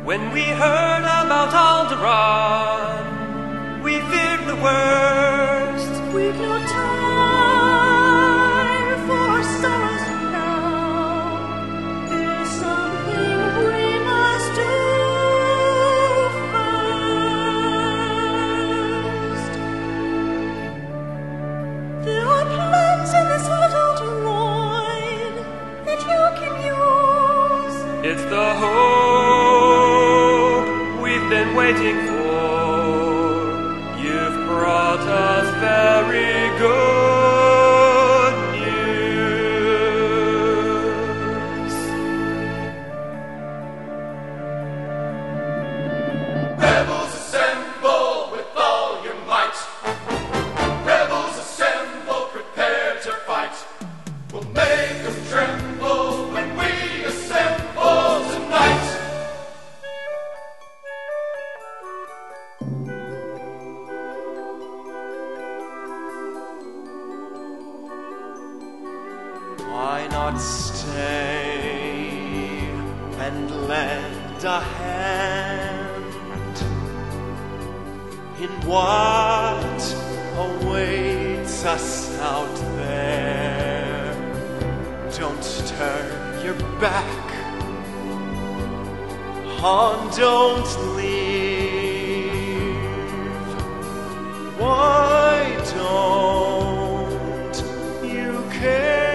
When we heard about Alderaan, we feared the worst. We've no time for sorrows now. There's something we must do first. There are plans in this little droid that you can use. It's the hope we've been waiting for. You've brought us very good news. Rebels assemble with all your might. Rebels assemble, prepare to fight. We'll make them tremble when we assemble tonight. Why not stay and lend a hand in what awaits us out there? Don't turn your back, don't leave. Why don't you care?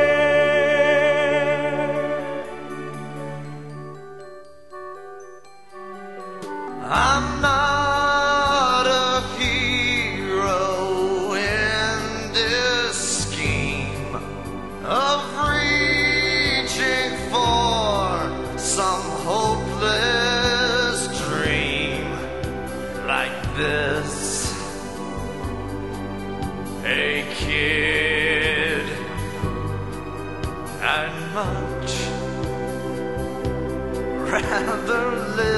I'm not a hero in this scheme of reaching for some hopeless dream like this. A kid and much rather live